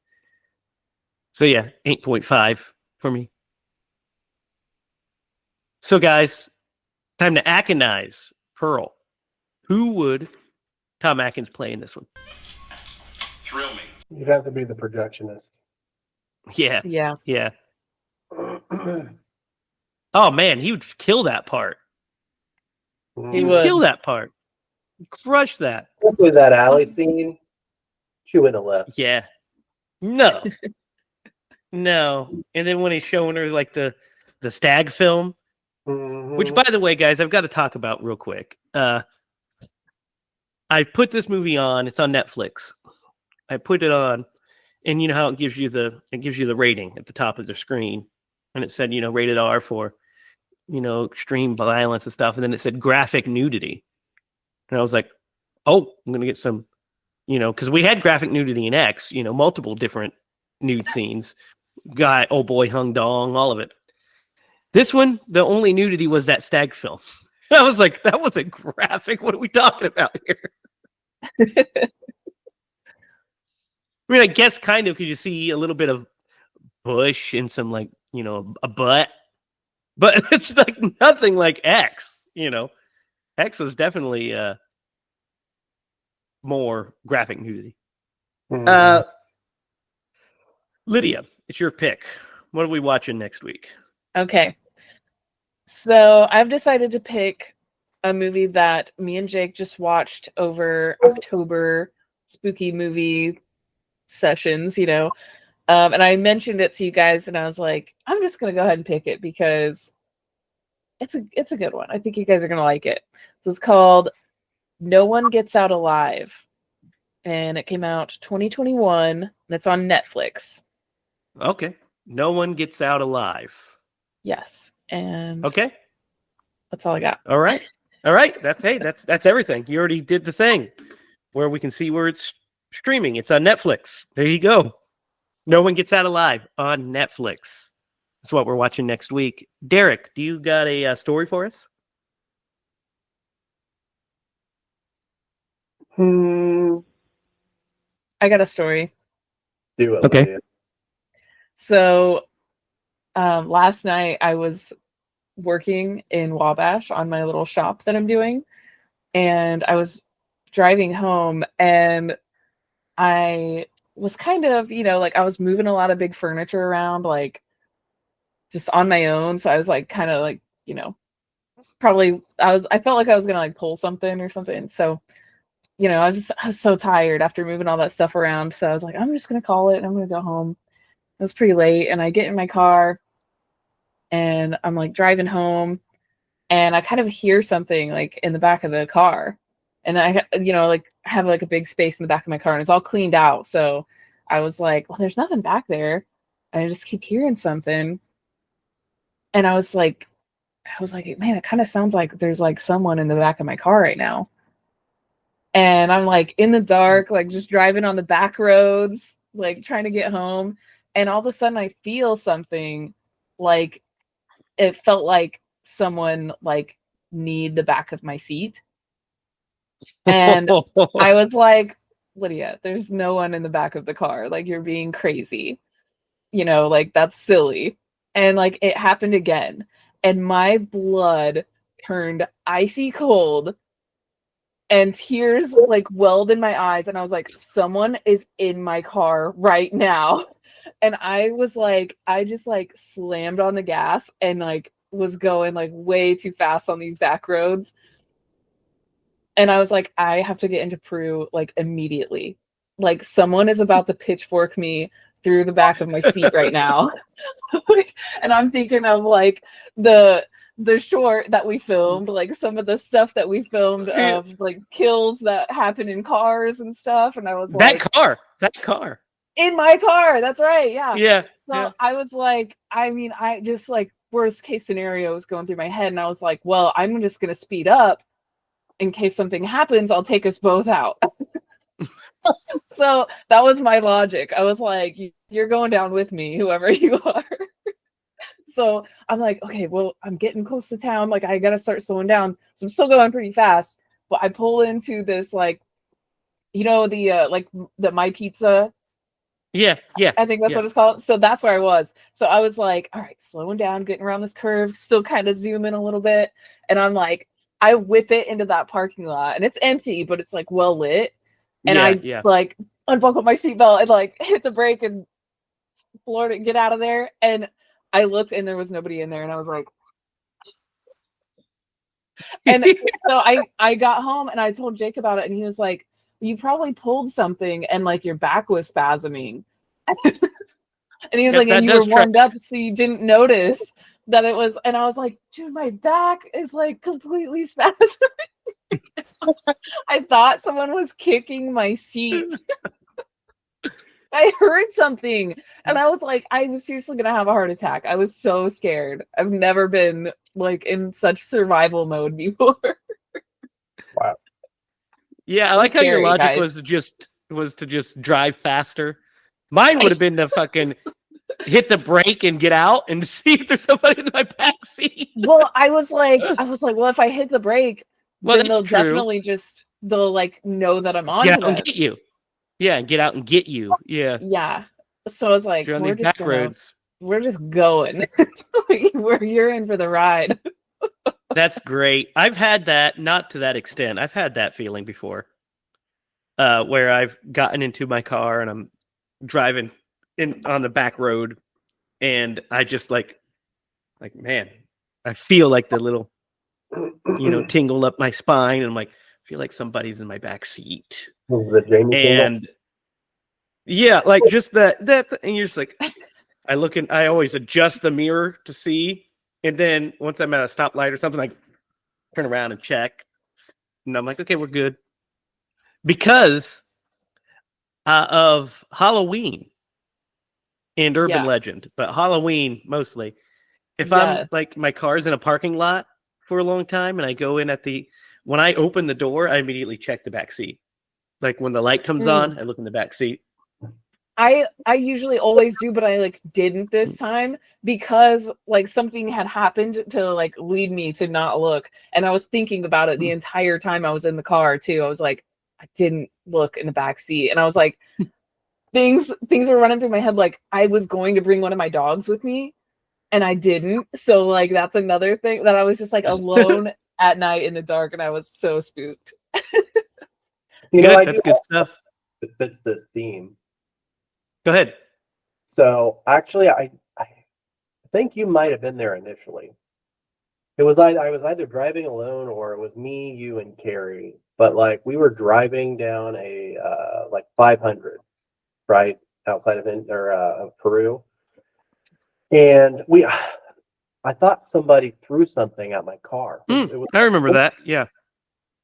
So yeah, 8.5 for me. So guys, time to Atkinize Pearl. Who would Tom Atkins play in this one? Thrill me. You'd have to be the projectionist. Yeah. Yeah. Yeah. Oh man, he would kill that part. He He would. would kill that part. Crush that. Especially that alley scene. She wouldn't have left. Yeah. No. No. And then when he's showing her like the stag film, which by the way, guys, I've got to talk about real quick. I put this movie on. It's on Netflix. I put it on, and you know how it gives you the rating at the top of the screen, and it said rated R for extreme violence and stuff, and then it said graphic nudity, and I was like, oh, I'm gonna get some, because we had graphic nudity in X, multiple different nude scenes, guy, oh boy, hung dong, all of it. This one, the only nudity was that stag film. I was like, that wasn't graphic. What are we talking about here? I mean, I guess kind of because you see a little bit of bush and some a butt, but it's like nothing like X. X was definitely more graphic nudity. Lydia, it's your pick. What are we watching next week? Okay. So I've decided to pick a movie that me and Jake just watched over October spooky movie sessions, and I mentioned it to you guys, and I was like, I'm just gonna go ahead and pick it because it's a good one. I think you guys are gonna like it. So it's called No One Gets Out Alive, and it came out 2021, and it's on Netflix. Okay, No One Gets Out Alive. Yes, and okay, that's all I got. All right. That's everything. You already did the thing where we can see where it's streaming. It's on Netflix. There you go. No One Gets Out Alive on Netflix. That's what we're watching next week. Derek, do you got a story for us? I got a story. Do it. Okay. Lydia. So last night I was working in Wabash on my little shop that I'm doing, and I was driving home, and I was kind of, I was moving a lot of big furniture around, like just on my own. So I was like, kind of like, probably I felt like I was going to like pull something or something. So, I was so tired after moving all that stuff around. So I was like, I'm just going to call it and I'm going to go home. It was pretty late, and I get in my car and I'm like driving home, and I kind of hear something like in the back of the car. And I, like have like a big space in the back of my car, and it's all cleaned out. So I was like, well, there's nothing back there. And I just keep hearing something. And I was like, man, it kind of sounds like there's like someone in the back of my car right now. And I'm like in the dark, like just driving on the back roads, like trying to get home. And all of a sudden I feel something, like it felt like someone like kneed the back of my seat. And I was like, Lydia, there's no one in the back of the car. Like, you're being crazy. Like, that's silly. And like, it happened again. And my blood turned icy cold, and tears like welled in my eyes. And I was like, someone is in my car right now. And I was like, I just like slammed on the gas and like was going like way too fast on these back roads. And I was like, I have to get into Peru like immediately. Like, someone is about to pitchfork me through the back of my seat right now. And I'm thinking of like the short that we filmed, like some of the stuff that we filmed of like kills that happen in cars and stuff. And I was like, that car in my car. That's right. Yeah. Yeah. So yeah. I was like, I just like worst case scenario was going through my head. And I was like, well, I'm just going to speed up in case something happens. I'll take us both out. So that was my logic. I was like, you're going down with me, whoever you are. So I'm like, okay, well, I'm getting close to town. Like, I gotta start slowing down. So I'm still going pretty fast. But I pull into this, like, the My Pizza. Yeah. I think that's Yeah. what it's called. So that's where I was. So I was like, all right, slowing down, getting around this curve, still kind of zoom in a little bit. And I'm like, I whip it into that parking lot, and it's empty, but it's like well lit. And I like unbuckle my seatbelt and like hit the brake and floored it, get out of there. And I looked and there was nobody in there, and I was like, and so I got home and I told Jake about it, and he was like, you probably pulled something and like your back was spasming. And he was like, and you were warmed up, so you didn't notice that it was. And I was like, dude, my back is like completely spasming. I thought someone was kicking my seat. I heard something, and I was like, I was seriously gonna have a heart attack. I was so scared. I've never been like in such survival mode before. Wow. Yeah, I like how your logic was to just drive faster. Mine would have been to fucking hit the brake and get out and see if there's somebody in my back seat. Well, I was like, well, if I hit the brake, then they'll like know that I'm on. Yeah, and get you. Yeah, and get out and get you. Yeah. Yeah. So I was like, you're on these back roads. We're just going. You're in for the ride. That's great. I've had that, not to that extent. I've had that feeling before, where I've gotten into my car and I'm driving on the back road, and I just like, man, I feel like the little, tingle up my spine, and I'm like, I feel like somebody's in my back seat. The Jamie and yeah, like just that, and you're just like, I always adjust the mirror to see. And then once I'm at a stoplight or something, I turn around and check. And I'm like, okay, we're good. Because of Halloween and urban legend, but Halloween mostly. If I'm like, my car's in a parking lot for a long time and I go in when I open the door, I immediately check the back seat. Like when the light comes on, I look in the back seat. I usually always do, but I like didn't this time because like something had happened to like lead me to not look. And I was thinking about it the entire time I was in the car too. I was like, I didn't look in the back seat. And I was like, things were running through my head. Like I was going to bring one of my dogs with me and I didn't. So like, that's another thing that I was just like alone at night in the dark. And I was so spooked. That's good stuff. It fits this theme. Go ahead. So actually, I think you might have been there initially. It was I was either driving alone or it was me, you, and Carrie. But like we were driving down a like 500, right outside of Peru, and I thought somebody threw something at my car. I remember that. Yeah.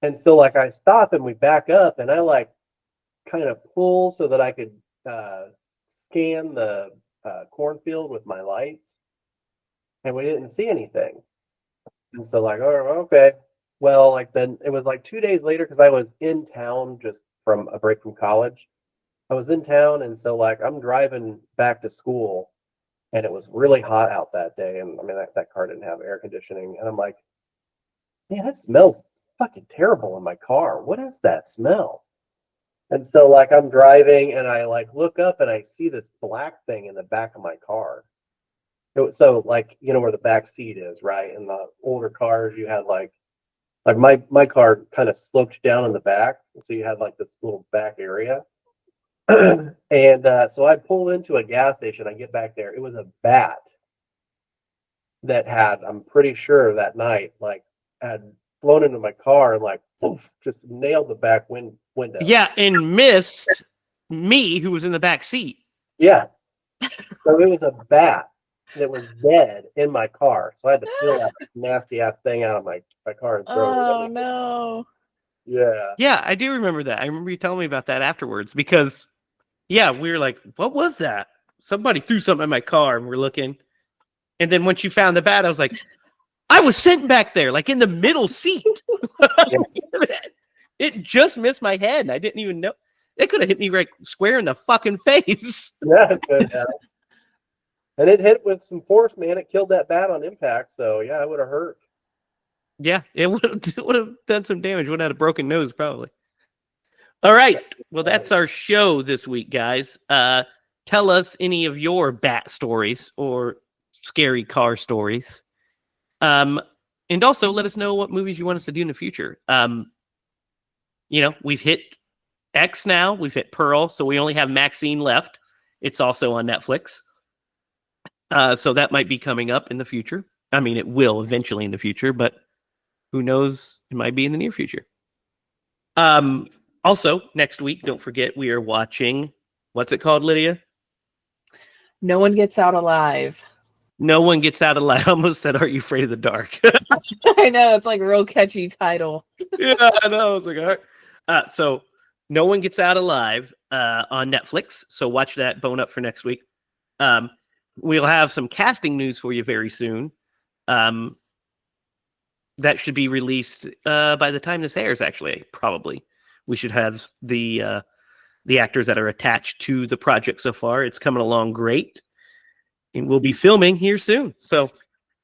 And so like I stop and we back up, and I like kind of pull so that I could scan the cornfield with my lights, and we didn't see anything. And so like, oh, okay, well, like then it was like 2 days later because I was in town just from a break from college. I was in town, and so like I'm driving back to school, and it was really hot out that day, and I mean that car didn't have air conditioning, and I'm like, man, that smells fucking terrible in my car. What is that smell? And so like I'm driving and I like look up and I see this black thing in the back of my car. So like, where the back seat is, right? In the older cars you had like my car kind of sloped down in the back. And so you had like this little back area. And so I pull into a gas station. I get back there. It was a bat that I'm pretty sure that night, like had flown into my car and like, oof, just nailed the back window. Yeah, and missed me, who was in the back seat. Yeah. So it was a bat that was dead in my car. So I had to peel that nasty ass thing out of my car and throw it. Oh no. Yeah. Yeah, I do remember that. I remember you telling me about that afterwards because, yeah, we were like, what was that? Somebody threw something in my car and we're looking. And then once you found the bat, I was like, I was sitting back there, like in the middle seat. It just missed my head, and I didn't even know. It could have hit me right square in the fucking face. Yeah, it could have. And it hit with some force, man. It killed that bat on impact. So yeah, it would have hurt. Yeah, it would have done some damage. Would have had a broken nose, probably. All right. Well, that's our show this week, guys. Tell us any of your bat stories or scary car stories. And also let us know what movies you want us to do in the future. We've hit X now. We've hit Pearl. So we only have Maxine left. It's also on Netflix. So that might be coming up in the future. I mean, it will eventually in the future, but who knows? It might be in the near future. Also, next week, don't forget, we are watching, what's it called, Lydia? No One Gets Out Alive. No One Gets Out Alive. I almost said, Are You Afraid of the Dark? I know, it's like a real catchy title. Yeah, I know. It's like, all right. So No One Gets Out Alive on Netflix. So watch that, bone up for next week. We'll have some casting news for you very soon. That should be released by the time this airs, actually, probably. We should have the actors that are attached to the project so far. It's coming along great. And we'll be filming here soon. So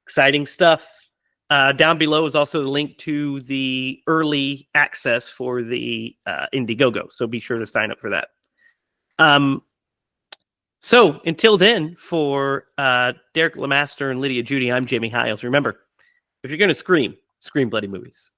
exciting stuff. Down below is also the link to the early access for the Indiegogo. So be sure to sign up for that. So until then, for Derek Lemaster and Lydia Judy, I'm Jamie Hiles. Remember, if you're going to scream bloody movies.